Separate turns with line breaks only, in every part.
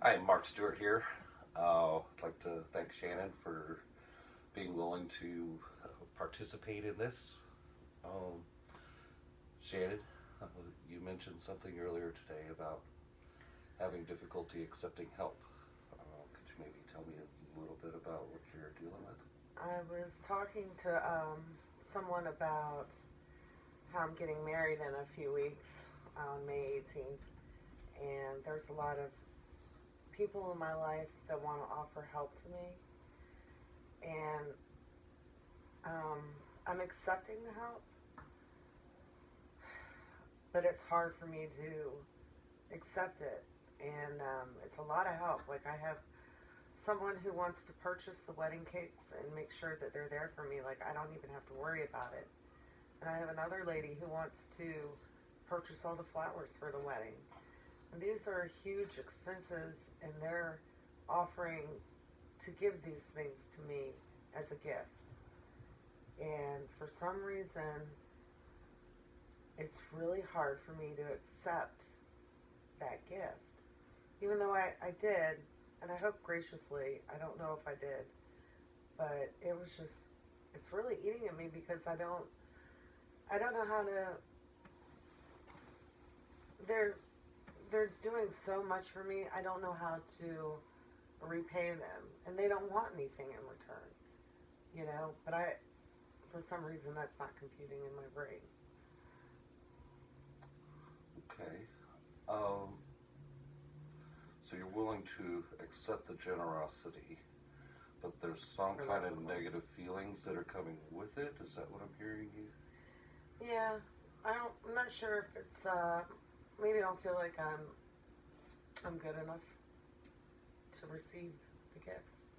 Hi, Mark Stewart here. I'd like to thank Shannon for being willing to participate in this. Um, Shannon, uh, you mentioned something earlier today about having difficulty accepting help. Could you maybe tell me a little bit about what you're dealing with?
I was talking to someone about how I'm getting married in a few weeks on May 18th, and there's a lot of people in my life that want to offer help to me, and um, I'm accepting the help, but it's hard for me to accept it, and it's a lot of help. Like, I have someone who wants to purchase the wedding cakes and make sure that they're there for me. Like, I don't even have to worry about it. And I have another lady who wants to purchase all the flowers for the wedding. And these are huge expenses, and they're offering to give these things to me as a gift. And for some reason, it's really hard for me to accept that gift. Even though I did, and I hope graciously, I don't know if I did, but it was just, it's really eating at me because I don't know how to, they're, they're doing so much for me, I don't know how to repay them, and they don't want anything in return, but for some reason, that's not computing in my brain.
Okay. Um, so you're willing to accept the generosity, but there's some kind of negative feelings that are coming with it. Is that what I'm hearing you?
Yeah, I'm not sure if it's, maybe I don't feel like I'm good enough to receive the gifts.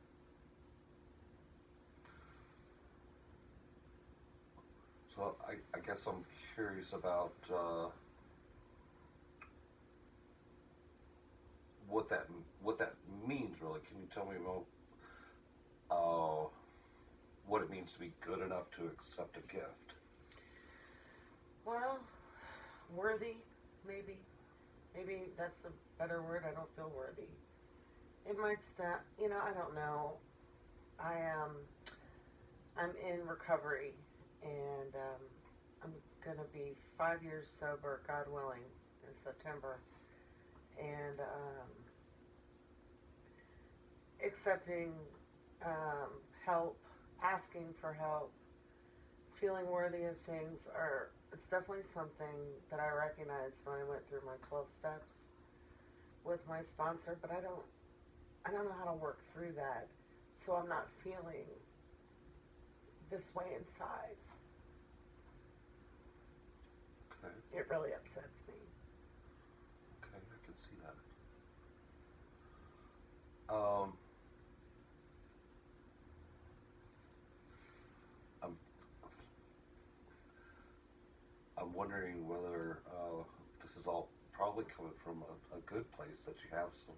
So I guess I'm curious about what that means really. Can you tell me about uh, what it means to be good enough to accept a gift?
Well, worthy, maybe. Maybe that's a better word. I don't feel worthy. It might stop. I don't know. I I'm in recovery, and I'm gonna be 5 years sober, God willing, in September. And accepting um, help, asking for help, feeling worthy of things are it's definitely something that I recognized when I went through my 12 steps with my sponsor, but I don't know how to work through that. So I'm not feeling this way inside.
Okay.
It really upsets me.
Okay, I can see that. I'm I'm wondering whether this is all probably coming from a good place, that you have some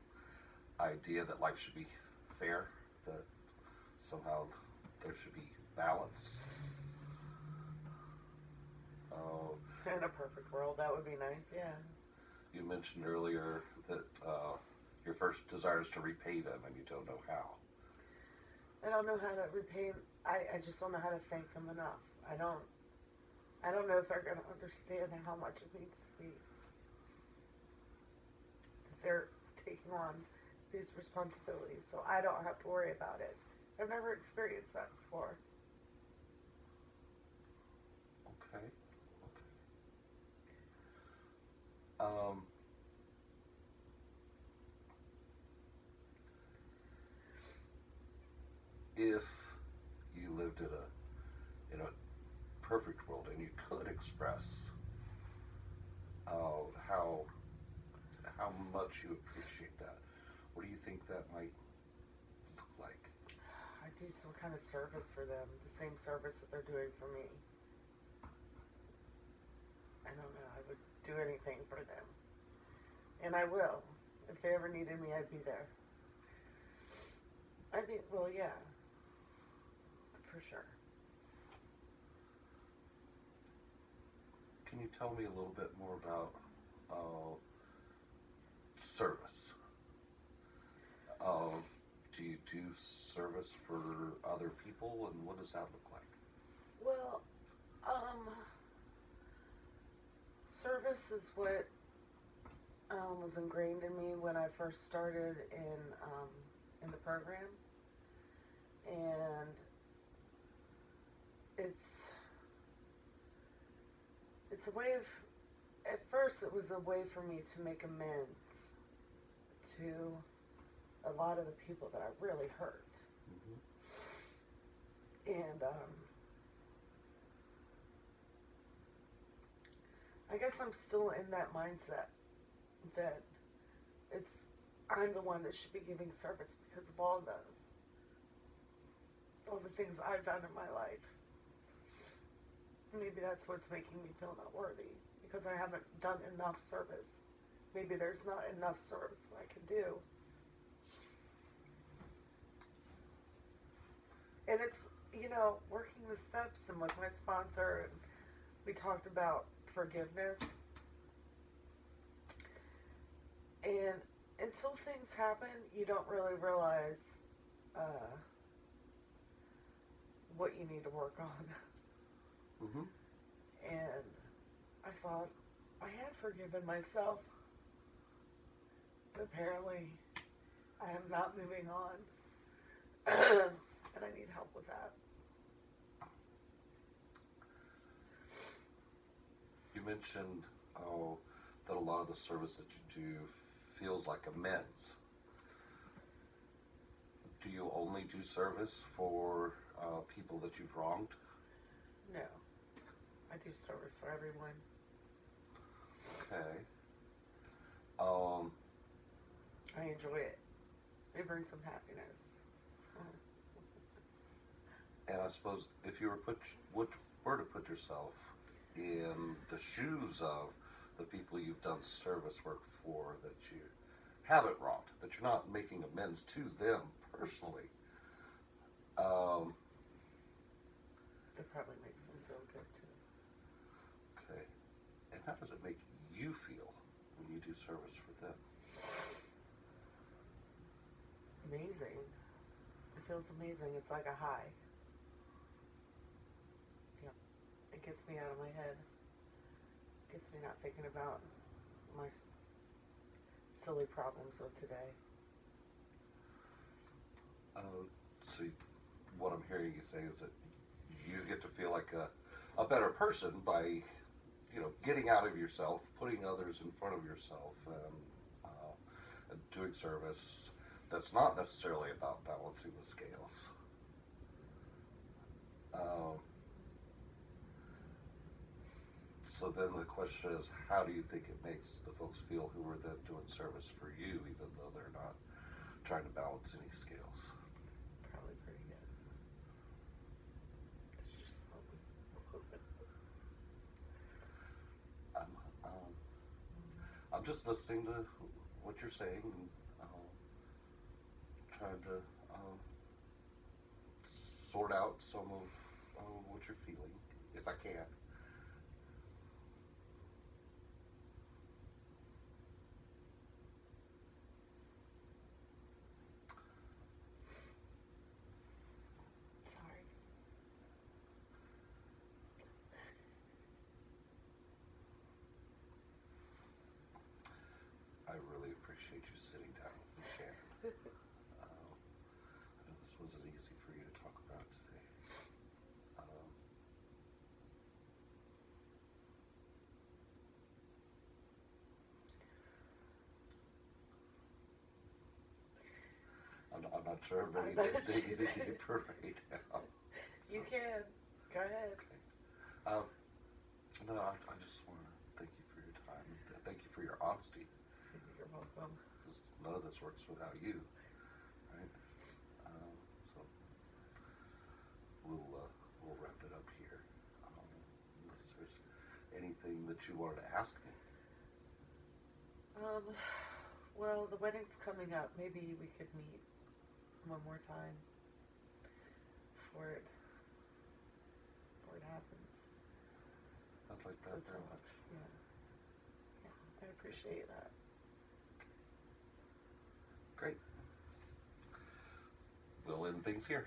idea that life should be fair, that somehow there should be balance. Uh,
In a perfect world, that would be nice, yeah.
you mentioned earlier that your first desire is to repay them, and you don't know how.
I don't know how to repay. I just don't know how to thank them enough. I don't know if they're going to understand how much it means to me that they're taking on these responsibilities, so I don't have to worry about it. I've never experienced that before.
Okay. Okay. If you lived in a perfect world and you could express how much you appreciate that, what do you think that might look like?
I do some kind of service for them, the same service that they're doing for me. I don't know. I would do anything for them. And I will. If they ever needed me, I'd be there. Well, yeah, for sure.
Can you tell me a little bit more about service? Do you do service for other people, and what does that look like?
Well, service is what was ingrained in me when I first started in the program, and it's a way of. At first, it was a way for me to make amends to a lot of the people that I really hurt, and I guess I'm still in that mindset that I'm the one that should be giving service because of all the things I've done in my life. Maybe that's what's making me feel not worthy, because I haven't done enough service. Maybe there's not enough service I can do. And it's, working the steps, and with my sponsor, and we talked about forgiveness. And until things happen, you don't really realize what you need to work on. And I thought I had forgiven myself. But apparently, I am not moving on. And I need help with that.
You mentioned that a lot of the service that you do feels like amends. Do you only do service for people that you've wronged?
No. I do service for everyone.
Okay.
I enjoy it. It brings some happiness.
And I suppose if you were to put yourself in the shoes of the people you've done service work for that you haven't wronged, that you're not making amends to them personally,
it probably makes them feel good too.
okay. And how does it make you feel when you do service for them?
Amazing. It feels amazing. It's like a high. Yeah. It gets me out of my head. It gets me not thinking about my silly problems of today.
So what I'm hearing you say is that you get to feel like a better person by, getting out of yourself, putting others in front of yourself, and doing service that's not necessarily about balancing the scales. So then the question is, how do you think it makes the folks feel who are then doing service for you, even though they're not trying to balance any scales?
Probably pretty good.
I'm just listening to what you're saying and trying to sort out some of what you're feeling, if I can.
Sorry.
I really appreciate you sitting down with me, Shannon. I know this wasn't easy for you to talk about today. I'm not sure I'm ready to dig any deeper right now.
You can. Go ahead.
Okay. No, I just want to thank you for your time. Thank you for your honesty.
You're welcome.
Because none of this works without you, right? So we'll wrap it up here. Unless there's anything that you wanted to ask me.
Well, the wedding's coming up. Maybe we could meet one more time before it happens.
I'd like that very much.
Yeah, I appreciate that.
Great. things here.